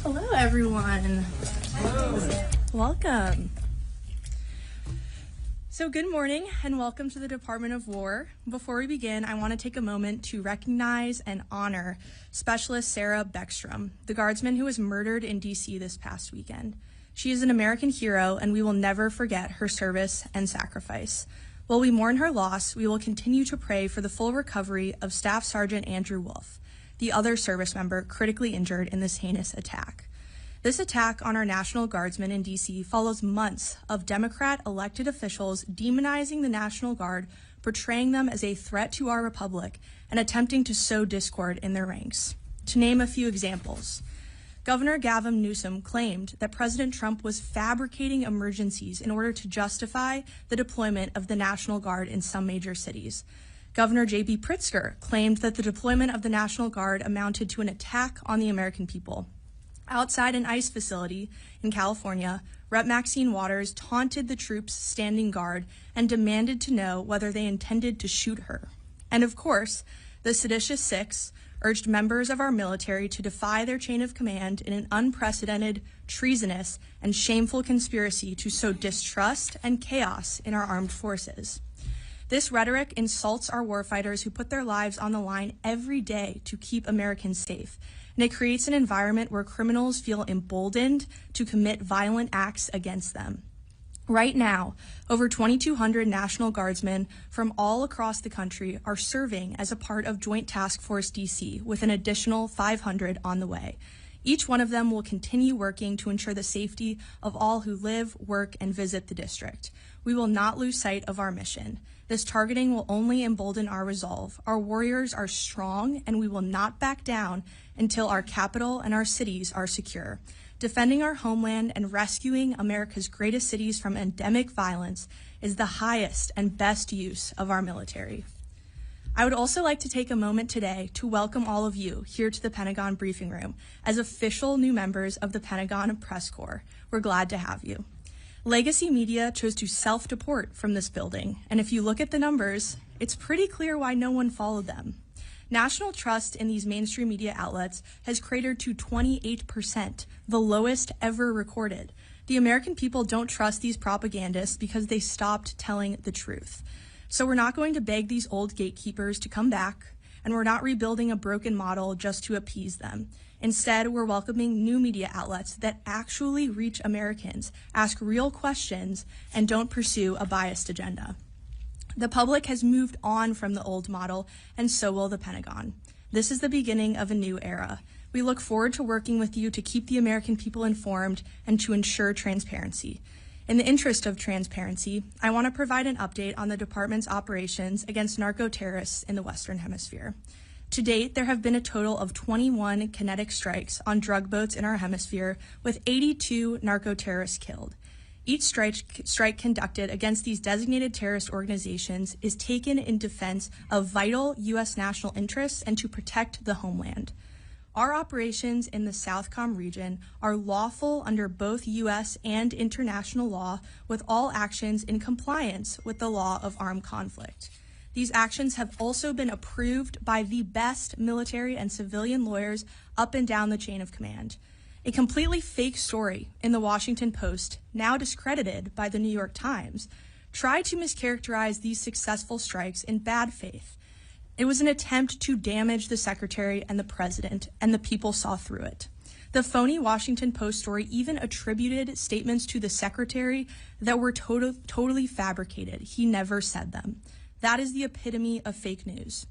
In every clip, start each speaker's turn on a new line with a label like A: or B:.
A: Hello, everyone.
B: Hello.
A: Welcome. So good morning and welcome to the Department of War. Before we begin, I want to take a moment to recognize and honor Specialist Sarah Beckstrom, the Guardsman who was murdered in D.C. this past weekend. She is an American hero, and we will never forget her service and sacrifice. While we mourn her loss, we will continue to pray for the full recovery of Staff Sergeant Andrew Wolf, the other service member critically injured in this heinous attack. This attack on our National Guardsmen in D.C. follows months of Democrat elected officials demonizing the National Guard, portraying them as a threat to our republic, and attempting to sow discord in their ranks. To name a few examples, Governor Gavin Newsom claimed that President Trump was fabricating emergencies in order to justify the deployment of the National Guard in some major cities. Governor J.B. Pritzker claimed that the deployment of the National Guard amounted to an attack on the American people. Outside an ICE facility in California, Rep. Maxine Waters taunted the troops standing guard and demanded to know whether they intended to shoot her. And of course, the seditious six urged members of our military to defy their chain of command in an unprecedented, treasonous, and shameful conspiracy to sow distrust and chaos in our armed forces. This rhetoric insults our warfighters who put their lives on the line every day to keep Americans safe, and it creates an environment where criminals feel emboldened to commit violent acts against them. Right now, over 2,200 National Guardsmen from all across the country are serving as a part of Joint Task Force DC, with an additional 500 on the way. Each one of them will continue working to ensure the safety of all who live, work, and visit the district. We will not lose sight of our mission. This targeting will only embolden our resolve. Our warriors are strong, and we will not back down until our capital and our cities are secure. Defending our homeland and rescuing America's greatest cities from endemic violence is the highest and best use of our military. I would also like to take a moment today to welcome all of you here to the Pentagon briefing room as official new members of the Pentagon Press Corps. We're glad to have you. Legacy media chose to self-deport from this building, and if you look at the numbers, it's pretty clear why no one followed them. National trust in these mainstream media outlets has cratered to 28%, the lowest ever recorded. The American people don't trust these propagandists because they stopped telling the truth. So we're not going to beg these old gatekeepers to come back, and we're not rebuilding a broken model just to appease them. Instead, we're welcoming new media outlets that actually reach Americans, ask real questions, and don't pursue a biased agenda. The public has moved on from the old model, and so will the Pentagon. This is the beginning of a new era. We look forward to working with you to keep the American people informed and to ensure transparency. In the interest of transparency, I want to provide an update on the department's operations against narco-terrorists in the Western Hemisphere. To date, there have been a total of 21 kinetic strikes on drug boats in our hemisphere, with 82 narco-terrorists killed. Each strike conducted against these designated terrorist organizations is taken in defense of vital U.S. national interests and to protect the homeland. Our operations in the Southcom region are lawful under both U.S. and international law, with all actions in compliance with the law of armed conflict. These actions have also been approved by the best military and civilian lawyers up and down the chain of command. A completely fake story in the Washington Post, now discredited by the New York Times, tried to mischaracterize these successful strikes in bad faith. It was an attempt to damage the secretary and the president, and the people saw through it. The phony Washington Post story even attributed statements to the secretary that were totally fabricated. He never said them. That is the epitome of fake news.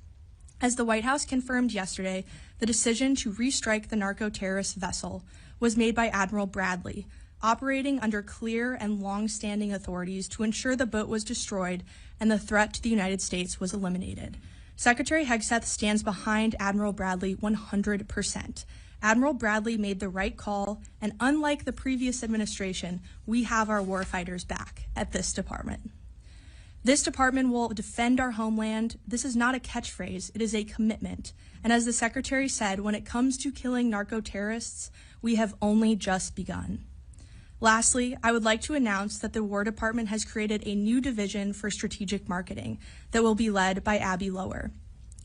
A: As the White House confirmed yesterday, the decision to restrike the narco-terrorist vessel was made by Admiral Bradley, operating under clear and long-standing authorities to ensure the boat was destroyed and the threat to the United States was eliminated. Secretary Hegseth stands behind Admiral Bradley 100%. Admiral Bradley made the right call, and unlike the previous administration, we have our warfighters back at this department. This department will defend our homeland. This is not a catchphrase, it is a commitment. And as the Secretary said, when it comes to killing narco-terrorists, we have only just begun. Lastly, I would like to announce that the War Department has created a new division for strategic marketing that will be led by Abby Lower,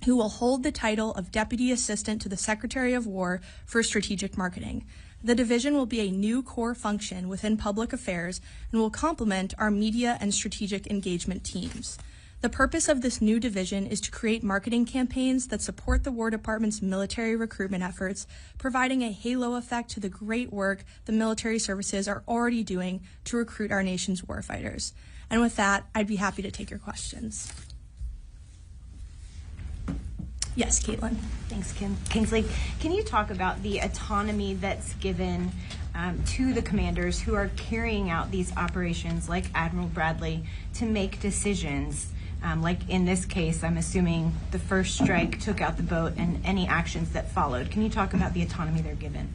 A: who will hold the title of Deputy Assistant to the Secretary of War for Strategic Marketing. The division will be a new core function within public affairs and will complement our media and strategic engagement teams. The purpose of this new division is to create marketing campaigns that support the War Department's military recruitment efforts, providing a halo effect to the great work the military services are already doing to recruit our nation's warfighters. And with that, I'd be happy to take your questions. Yes, Caitlin.
B: Thanks, Kingsley. Can you talk about the autonomy that's given to the commanders who are carrying out these operations, like Admiral Bradley, to make decisions? Like in this case, I'm assuming the first strike took out the boat and any actions that followed. Can you talk about the autonomy they're given?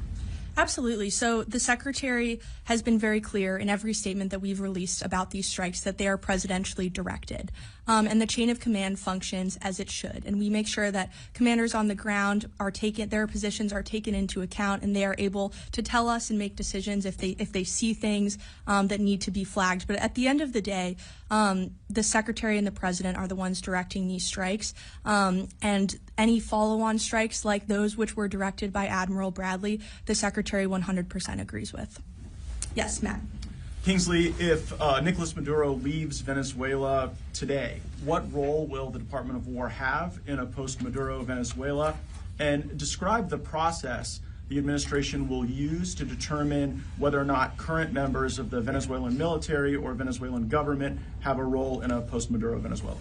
A: Absolutely. So the Secretary has been very clear in every statement that we've released about these strikes that they are presidentially directed. And the chain of command functions as it should. And we make sure that commanders on the ground are their positions are taken into account, and they are able to tell us and make decisions if they see things that need to be flagged. But at the end of the day, the Secretary and the President are the ones directing these strikes. And any follow-on strikes like those which were directed by Admiral Bradley, the Secretary 100% agrees with. Yes, Matt.
C: Kingsley, if Nicolas Maduro leaves Venezuela today, what role will the Department of War have in a post-Maduro Venezuela? And describe the process the administration will use to determine whether or not current members of the Venezuelan military or Venezuelan government have a role in a post-Maduro Venezuela.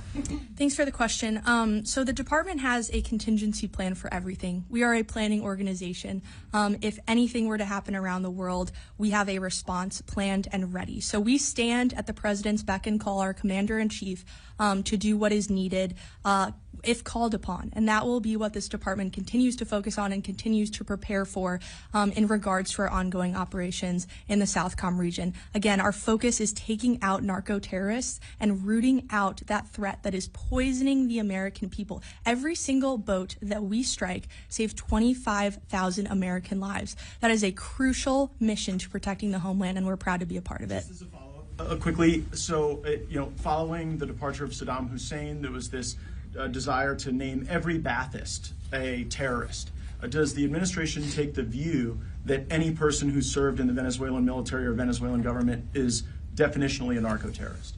A: Thanks for the question. So the department has a contingency plan for everything. We are a planning organization. If anything were to happen around the world, we have a response planned and ready. So we stand at the president's beck and call, our commander-in-chief, to do what is needed if called upon. And that will be what this department continues to focus on and continues to prepare for in regards to our ongoing operations in the Southcom region. Again, our focus is taking out narco-terrorists and rooting out that threat that is poisoning the American people. Every single boat that we strike saved 25,000 American lives. That is a crucial mission to protecting the homeland, and we're proud to be a part of it.
C: Just as a follow-up, quickly, so following the departure of Saddam Hussein, there was this desire to name every Ba'athist a terrorist. Does the administration take the view that any person who served in the Venezuelan military or Venezuelan government is definitionally a narco-terrorist?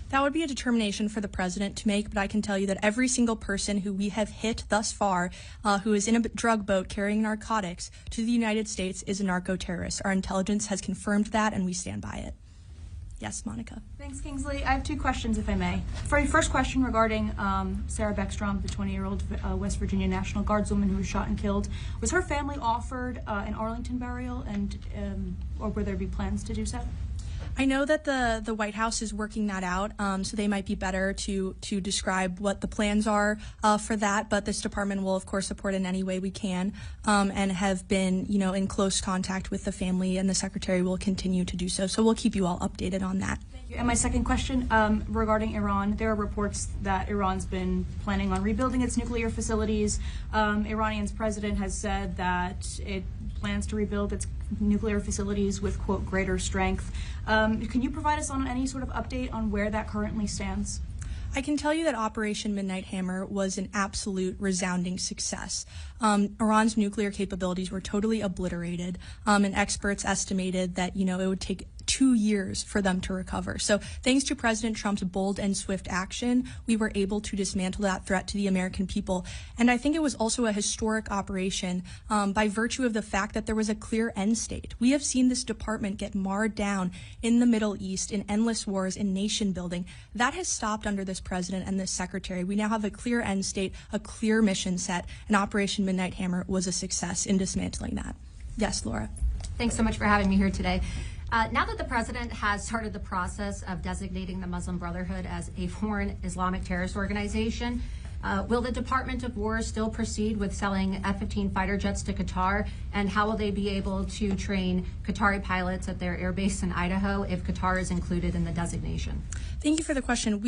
A: That would be a determination for the president to make, but I can tell you that every single person who we have hit thus far who is in a drug boat carrying narcotics to the United States is a narco-terrorist. Our intelligence has confirmed that, and we stand by it. Yes, Monica.
D: Thanks, Kingsley. I have two questions, if I may. For your first question regarding Sarah Beckstrom, the 20-year-old West Virginia National Guardswoman who was shot and killed, was her family offered an Arlington burial, and or will there be plans to do so?
A: I know that the White House is working that out, so they might be better to describe what the plans are for that. But this department will, of course, support in any way we can, and have been, in close contact with the family, and the Secretary will continue to do so. So we'll keep you all updated on that.
D: Thank you. And my second question regarding Iran, there are reports that Iran's been planning on rebuilding its nuclear facilities. Iranian's president has said that it plans to rebuild its nuclear facilities with, quote, greater strength. Can you provide us on any sort of update on where that currently stands?
A: I can tell you that Operation Midnight Hammer was an absolute resounding success. Iran's nuclear capabilities were totally obliterated, and experts estimated that, it would take 2 years for them to recover. So thanks to President Trump's bold and swift action, we were able to dismantle that threat to the American people. And I think it was also a historic operation by virtue of the fact that there was a clear end state. We have seen this department get marred down in the Middle East in endless wars, in nation building. That has stopped under this president and this secretary. We now have a clear end state, a clear mission set, and Operation Midnight Hammer was a success in dismantling that. Yes, Laura.
E: Thanks so much for having me here today. Now that the president has started the process of designating the Muslim Brotherhood as a foreign Islamic terrorist organization, will the Department of War still proceed with selling F-15 fighter jets to Qatar? And how will they be able to train Qatari pilots at their air base in Idaho if Qatar is included in the designation?
A: Thank you for the question.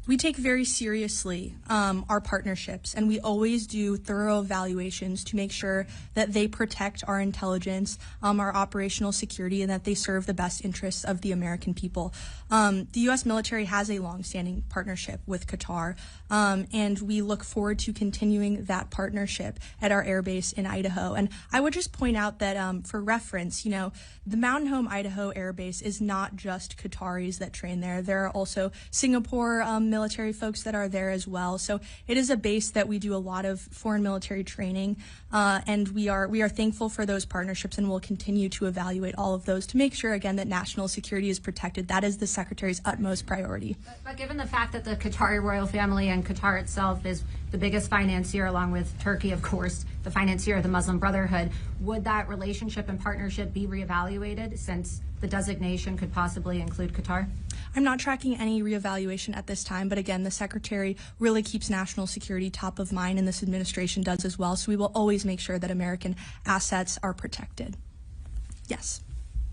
A: We take very seriously our partnerships, and we always do thorough evaluations to make sure that they protect our intelligence, our operational security, and that they serve the best interests of the American people. The U.S. military has a long-standing partnership with Qatar, and we look forward to continuing that partnership at our air base in Idaho. And I would just point out that for reference, the Mountain Home, Idaho Air Base is not just Qataris that train there. There are also Singapore military folks that are there as well. So it is a base that we do a lot of foreign military training, and we are thankful for those partnerships, and we'll continue to evaluate all of those to make sure, again, that national security is protected. That is the Secretary's utmost priority.
E: But given the fact that the Qatari royal family and Qatar itself is the biggest financier, along with Turkey, of course, the financier of the Muslim Brotherhood, would that relationship and partnership be reevaluated since the designation could possibly include Qatar?
A: I'm not tracking any reevaluation at this time, but again, the Secretary really keeps national security top of mind, and this administration does as well, so we will always make sure that American assets are protected. Yes.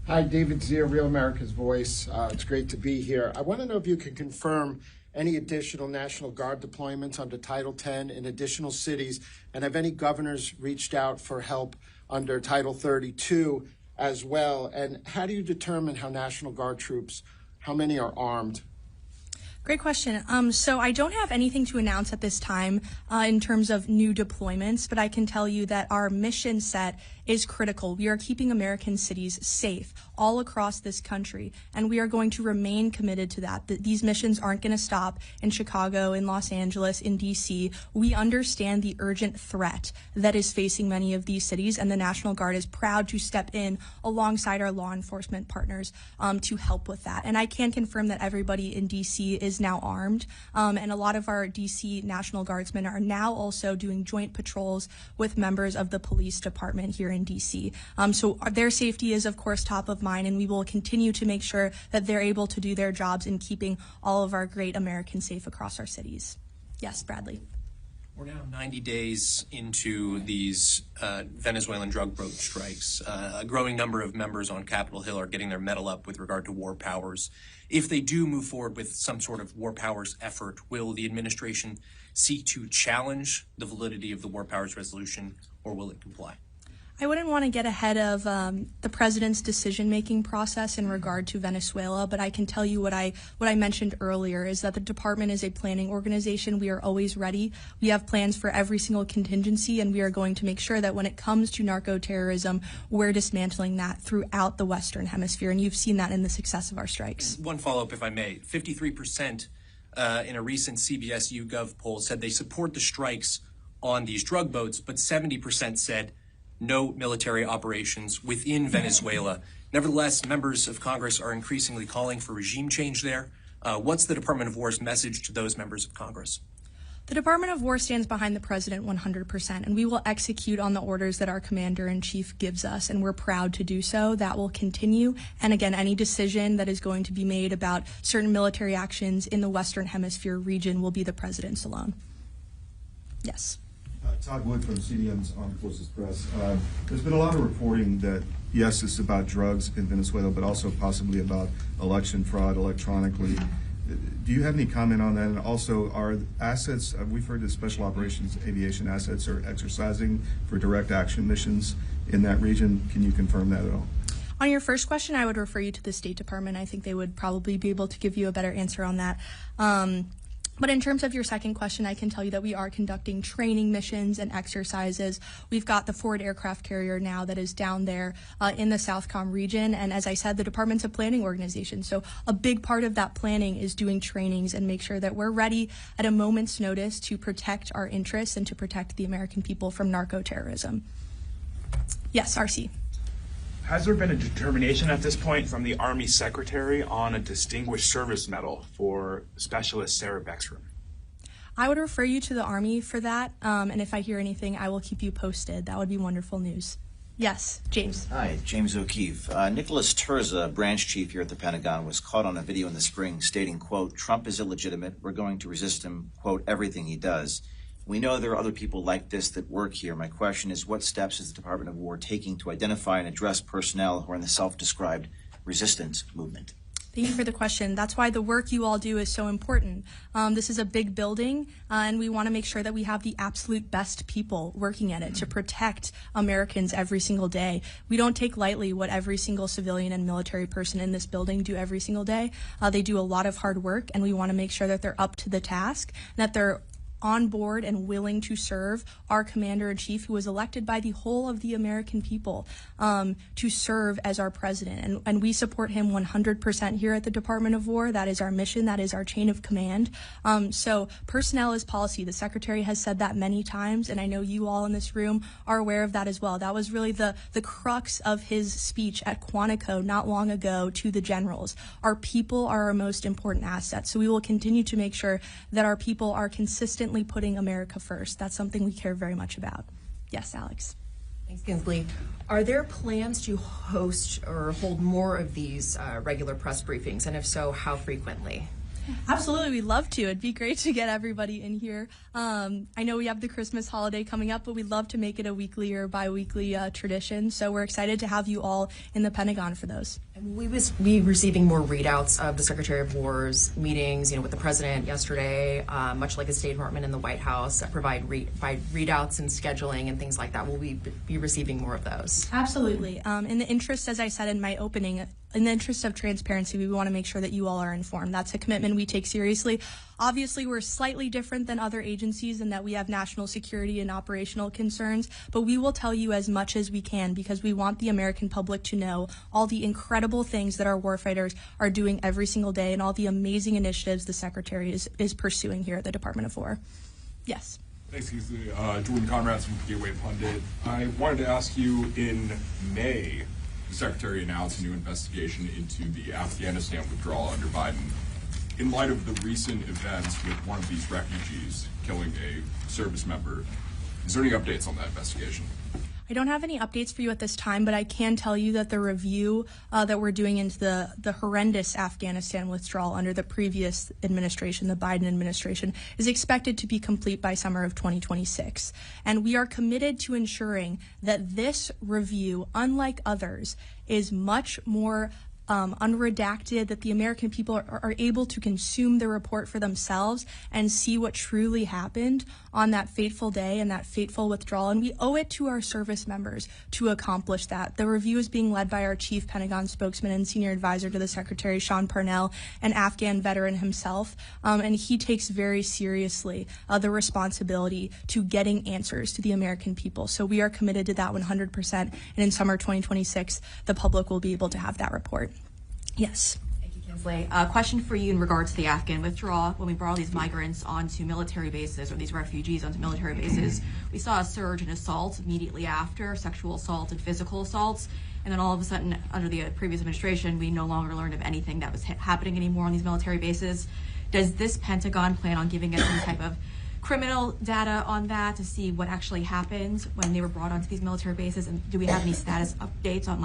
F: Hi, David Zier, Real America's Voice. It's great to be here. I want to know if you can confirm any additional National Guard deployments under Title 10 in additional cities, and have any governors reached out for help under Title 32 as well? And how do you determine how National Guard troops, how many are armed?
A: Great question. So I don't have anything to announce at this time in terms of new deployments, but I can tell you that our mission set is critical. We are keeping American cities safe all across this country, and we are going to remain committed to that. These missions aren't going to stop in Chicago, in Los Angeles, in D.C. We understand the urgent threat that is facing many of these cities, and the National Guard is proud to step in alongside our law enforcement partners to help with that. And I can confirm that everybody in D.C. is now armed, and a lot of our D.C. National Guardsmen are now also doing joint patrols with members of the police department here in D.C. So their safety is, of course, top of mind, and we will continue to make sure that they're able to do their jobs in keeping all of our great Americans safe across our cities. Yes, Bradley.
G: We're now 90 days into these Venezuelan drug boat strikes. A growing number of members on Capitol Hill are getting their mettle up with regard to war powers. If they do move forward with some sort of war powers effort, will the administration seek to challenge the validity of the war powers resolution, or will it comply?
A: I wouldn't want to get ahead of the president's decision-making process in regard to Venezuela, but I can tell you what I mentioned earlier is that the department is a planning organization. We are always ready. We have plans for every single contingency, and we are going to make sure that when it comes to narco-terrorism, we're dismantling that throughout the Western Hemisphere, and you've seen that in the success of our strikes.
G: One follow-up, if I may. 53% in a recent CBS YouGov poll said they support the strikes on these drug boats, but 70% said no military operations within Venezuela. Nevertheless, members of Congress are increasingly calling for regime change there. What's the Department of War's message to those members of Congress?
A: The Department of War stands behind the president 100%, and we will execute on the orders that our commander-in-chief gives us, and we're proud to do so. That will continue. And again, any decision that is going to be made about certain military actions in the Western Hemisphere region will be the president's alone. Yes.
H: Todd Wood from CDM's Armed Forces Press. There's been a lot of reporting that, yes, it's about drugs in Venezuela, but also possibly about election fraud electronically. Do you have any comment on that? And also, are assets, we've heard that special operations aviation assets are exercising for direct action missions in that region. Can you confirm that at all?
A: On your first question, I would refer you to the State Department. I think they would probably be able to give you a better answer on that. But in terms of your second question, I can tell you that we are conducting training missions and exercises. We've got the forward aircraft carrier now that is down there in the Southcom region. And as I said, the department's a planning organization. So a big part of that planning is doing trainings and make sure that we're ready at a moment's notice to protect our interests and to protect the American people from narco-terrorism. Yes, RC.
I: Has there been a determination at this point from the Army Secretary on a Distinguished Service Medal for Specialist Sarah Beckstrom?
A: I would refer you to the Army for that, and if I hear anything, I will keep you posted. That would be wonderful news. Yes, James.
J: Hi, James O'Keefe. Nicholas Terza, branch chief here at the Pentagon, was caught on a video in the spring stating, quote, "Trump is illegitimate. We're going to resist him, quote, everything he does." We know there are other people like this that work here. My question is, what steps is the Department of War taking to identify and address personnel who are in the self-described resistance movement?
A: Thank you for the question. That's why the work you all do is so important. This is a big building, and we want to make sure that we have the absolute best people working at it to protect Americans every single day. We don't take lightly what every single civilian and military person in this building do every single day. They do a lot of hard work, and we want to make sure that they're up to the task, that they're on board and willing to serve our commander-in-chief, who was elected by the whole of the American people, to serve as our president. And we support him 100% here at the Department of War. That is our mission. That is our chain of command. So personnel is policy. The Secretary has said that many times, and I know you all in this room are aware of that as well. That was really the crux of his speech at Quantico not long ago to the generals. Our people are our most important asset. So we will continue to make sure that our people are consistently putting America first. That's something we care very much about. Yes, Alex.
K: Thanks, Kingsley. Are there plans to host or hold more of these regular press briefings? And if so, how frequently?
A: Absolutely, we'd love to. It'd be great to get everybody in here. I know we have the Christmas holiday coming up, but we'd love to make it a weekly or bi-weekly tradition. So we're excited to have you all in the Pentagon for those.
K: And we will be receiving more readouts of the Secretary of War's meetings, with the President yesterday, much like the State Department and the White House that provide readouts and scheduling and things like that. Will we be receiving more of those?
A: Absolutely. In the interest, as I said in my opening, in the interest of transparency, we want to make sure that you all are informed. That's a commitment we take seriously. Obviously, we're slightly different than other agencies in that we have national security and operational concerns, but we will tell you as much as we can because we want the American public to know all the incredible things that our warfighters are doing every single day and all the amazing initiatives the Secretary is pursuing here at the Department of War. Yes.
L: Thanks, Kingsley. Jordan Conrads from Gateway Pundit. I wanted to ask you, in May, the Secretary announced a new investigation into the Afghanistan withdrawal under Biden. In light of the recent events with one of these refugees killing a service member, is there any updates on that investigation?
A: I don't have any updates for you at this time, but I can tell you that the review that we're doing into the horrendous Afghanistan withdrawal under the previous administration, the Biden administration, is expected to be complete by summer of 2026. And we are committed to ensuring that this review, unlike others, is much more unredacted, that the American people are able to consume the report for themselves and see what truly happened on that fateful day and that fateful withdrawal. And we owe it to our service members to accomplish that. The review is being led by our chief Pentagon spokesman and senior advisor to the Secretary, Sean Parnell, an Afghan veteran himself. And he takes very seriously the responsibility to getting answers to the American people. So we are committed to that 100%. And in summer 2026, the public will be able to have that report. Yes.
K: Thank you, Kingsley. Question for you in regards to the Afghan withdrawal. When we brought all these migrants onto military bases, or these refugees onto military bases, we saw a surge in assaults immediately after, sexual assault and physical assaults. And then all of a sudden, under the previous administration, we no longer learned of anything that was happening anymore on these military bases. Does this Pentagon plan on giving us any type of criminal data on that to see what actually happened when they were brought onto these military bases? And do we have any status updates on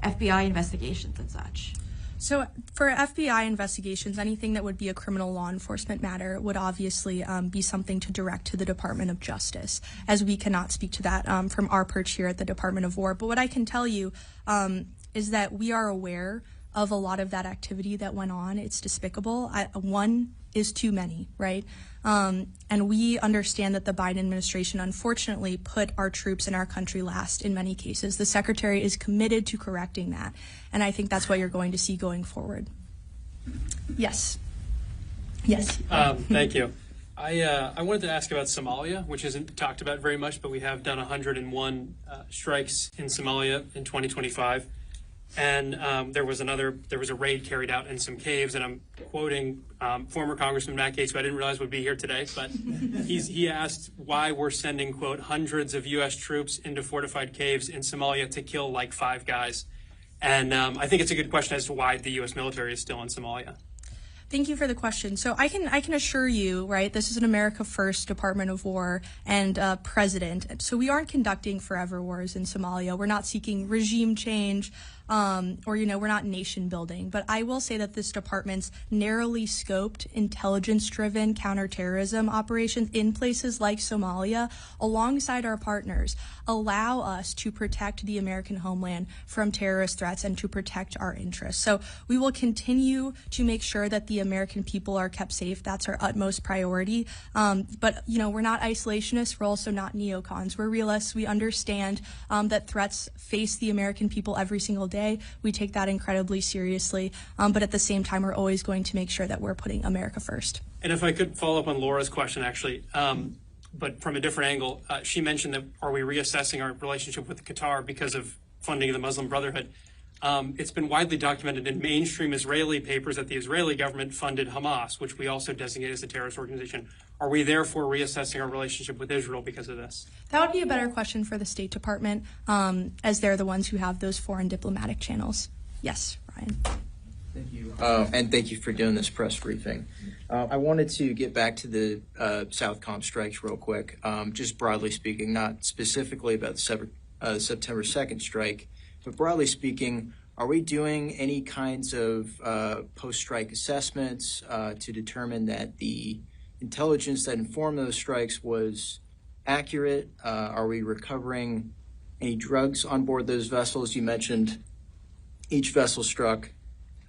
K: FBI investigations and such?
A: So for FBI investigations, anything that would be a criminal law enforcement matter would obviously be something to direct to the Department of Justice, as we cannot speak to that from our perch here at the Department of War. But what I can tell you is that we are aware of a lot of that activity that went on. It's despicable. One is too many, right? And we understand that the Biden administration unfortunately put our troops and our country last in many cases. The Secretary is committed to correcting that, and I think that's what you're going to see going forward. Yes. Yes.
M: Thank you. I wanted to ask about Somalia, which isn't talked about very much, but we have done 101 strikes in Somalia in 2025. And there was a raid carried out in some caves, and I'm quoting former Congressman Matt Gaetz, who I didn't realize would be here today, but he asked why we're sending, quote, hundreds of U.S. troops into fortified caves in Somalia to kill like 5 guys. And I think it's a good question as to why the U.S. military is still in Somalia.
A: Thank you for the question. So I can assure you, right, this is an America First Department of War and president. So we aren't conducting forever wars in Somalia. We're not seeking regime change. Or, we're not nation building. But I will say that this department's narrowly scoped, intelligence-driven counterterrorism operations in places like Somalia, alongside our partners, allow us to protect the American homeland from terrorist threats and to protect our interests. So we will continue to make sure that the American people are kept safe. That's our utmost priority. But, we're not isolationists. We're also not neocons. We're realists. We understand that threats face the American people every single day. We take that incredibly seriously, but at the same time, we're always going to make sure that we're putting America first.
M: And if I could follow up on Laura's question, actually, but from a different angle, she mentioned that are we reassessing our relationship with Qatar because of funding of the Muslim Brotherhood? It's been widely documented in mainstream Israeli papers that the Israeli government funded Hamas, which we also designate as a terrorist organization. Are we therefore reassessing our relationship with Israel because of this?
A: That would be a better question for the State Department, as they're the ones who have those foreign diplomatic channels. Yes, Ryan.
N: Thank you. And thank you for doing this press briefing. I wanted to get back to the Southcom strikes real quick, just broadly speaking, not specifically about the September 2nd strike, but broadly speaking, are we doing any kinds of post-strike assessments to determine that the intelligence that informed those strikes was accurate? Are we recovering any drugs on board those vessels? You mentioned each vessel struck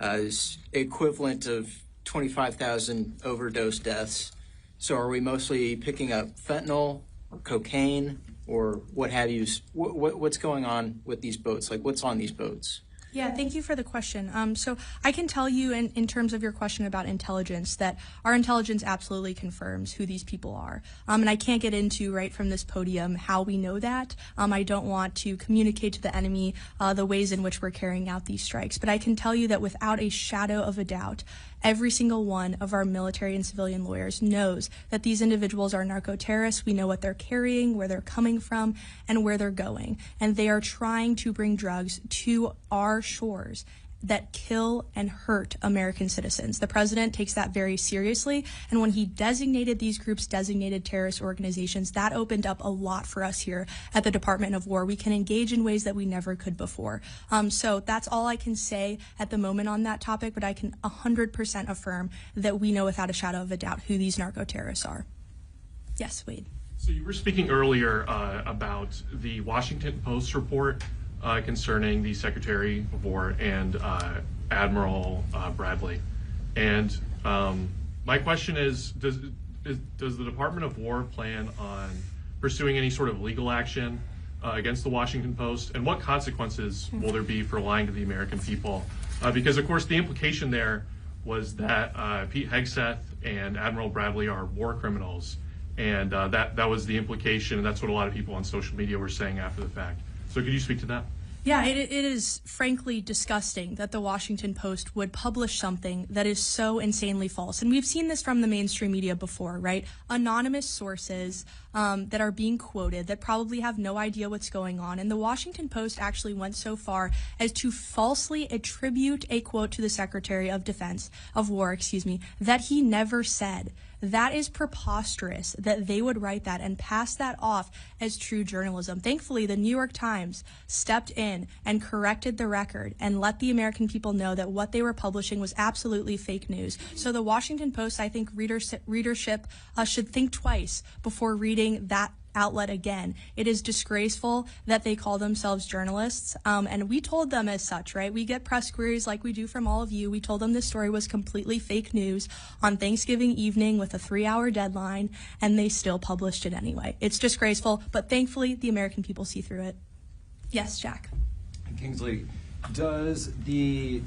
N: is equivalent of 25,000 overdose deaths. So are we mostly picking up fentanyl or cocaine or what have you? What's going on with these boats? Like, what's on these boats?
A: Yeah, thank you for the question. So I can tell you in terms of your question about intelligence that our intelligence absolutely confirms who these people are. And I can't get into right from this podium how we know that. I don't want to communicate to the enemy the ways in which we're carrying out these strikes. But I can tell you that without a shadow of a doubt, every single one of our military and civilian lawyers knows that these individuals are narco-terrorists. We know what they're carrying, where they're coming from, and where they're going. And they are trying to bring drugs to our shores that kill and hurt American citizens. The president takes that very seriously, and when he designated these groups designated terrorist organizations, that opened up a lot for us here at the Department of War. We can engage in ways that we never could before. So that's all I can say at the moment on that topic, but I can 100% affirm that we know without a shadow of a doubt who these narco-terrorists are. Yes, Wade.
O: So you were speaking earlier about the Washington Post report concerning the Secretary of War and Admiral Bradley. And my question is, does the Department of War plan on pursuing any sort of legal action against the Washington Post? And what consequences will there be for lying to the American people? Because, of course, the implication there was that Pete Hegseth and Admiral Bradley are war criminals. And that was the implication, and that's what a lot of people on social media were saying after the fact. So could you speak to that?
A: Yeah, it is frankly disgusting that the Washington Post would publish something that is so insanely false. And we've seen this from the mainstream media before, right? Anonymous sources that are being quoted that probably have no idea what's going on. And the Washington Post actually went so far as to falsely attribute a quote to the Secretary of War, that he never said. That is preposterous that they would write that and pass that off as true journalism. Thankfully, the New York Times stepped in and corrected the record and let the American people know that what they were publishing was absolutely fake news. So the Washington Post, I think readership should think twice before reading that outlet again. It is disgraceful that they call themselves journalists, and we told them as such, right? We get press queries like we do from all of you. We told them this story was completely fake news on Thanksgiving evening with a 3-hour deadline, and they still published it anyway. It's disgraceful, but thankfully the American people see through it. Yes, Jack.
P: Kingsley, does the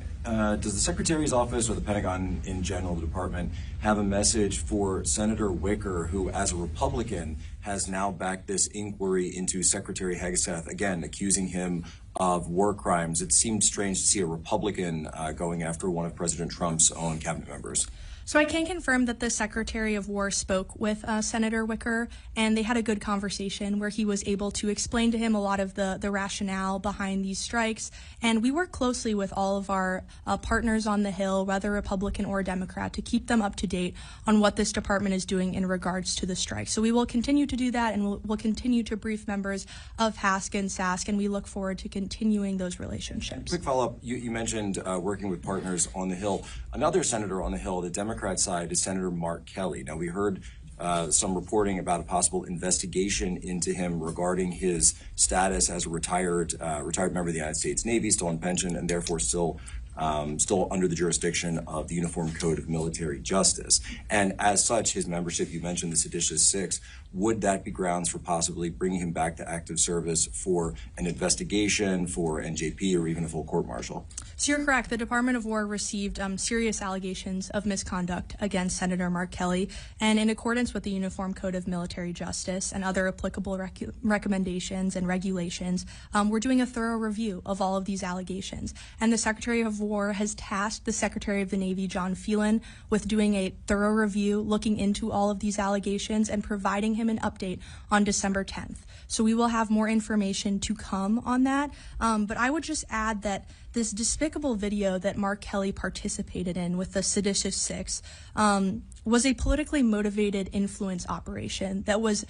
P: Secretary's office or the Pentagon in general, the department, have a message for Senator Wicker, who as a Republican has now backed this inquiry into Secretary Hegseth, again, accusing him of war crimes? It seemed strange to see a Republican going after one of President Trump's own cabinet members.
A: So I can confirm that the Secretary of War spoke with Senator Wicker, and they had a good conversation where he was able to explain to him a lot of the rationale behind these strikes. And we work closely with all of our partners on the Hill, whether Republican or Democrat, to keep them up to date on what this department is doing in regards to the strike. So we will continue to do that, and we'll continue to brief members of HASC and SASC, and we look forward to continuing those relationships.
P: Quick follow-up, you mentioned working with partners on the Hill. Another senator on the Hill, the Democrat side, is Senator Mark Kelly. Now, we heard some reporting about a possible investigation into him regarding his status as a retired member of the United States Navy, still on pension, and therefore still under the jurisdiction of the Uniform Code of Military Justice. And as such, his membership, you mentioned the seditious six, would that be grounds for possibly bringing him back to active service for an investigation, for NJP, or even a full court-martial?
A: So you're correct. The Department of War received serious allegations of misconduct against Senator Mark Kelly, and in accordance with the Uniform Code of Military Justice and other applicable recommendations and regulations, we're doing a thorough review of all of these allegations. And the Secretary of War has tasked the Secretary of the Navy, John Phelan, with doing a thorough review, looking into all of these allegations, and providing him an update on December 10th. So we will have more information to come on that. But I would just add that this despicable video that Mark Kelly participated in with the seditious six was a politically motivated influence operation that was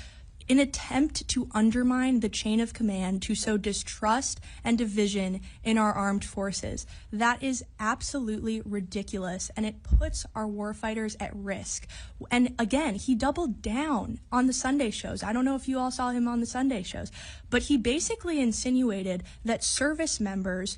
A: an attempt to undermine the chain of command, to sow distrust and division in our armed forces. That is absolutely ridiculous, and it puts our warfighters at risk. And again, he doubled down on the Sunday shows. I don't know if you all saw him on the Sunday shows, but he basically insinuated that service members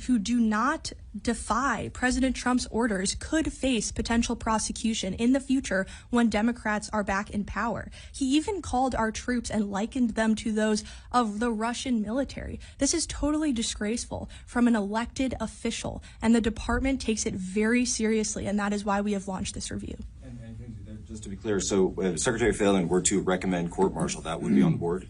A: who do not defy President Trump's orders could face potential prosecution in the future when Democrats are back in power. He even called our troops and likened them to those of the Russian military. This is totally disgraceful from an elected official, and the department takes it very seriously, and that is why we have launched this review.
P: And just to be clear, so if Secretary Phelan were to recommend court-martial, that would be on the board?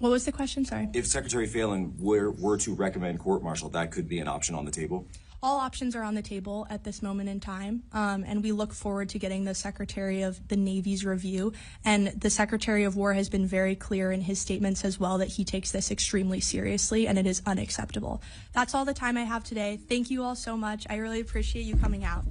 A: What was the question? Sorry.
P: If Secretary Phelan were to recommend court-martial, that could be an option on the table?
A: All options are on the table at this moment in time, and we look forward to getting the Secretary of the Navy's review. And the Secretary of War has been very clear in his statements as well that he takes this extremely seriously, and it is unacceptable. That's all the time I have today. Thank you all so much. I really appreciate you coming out.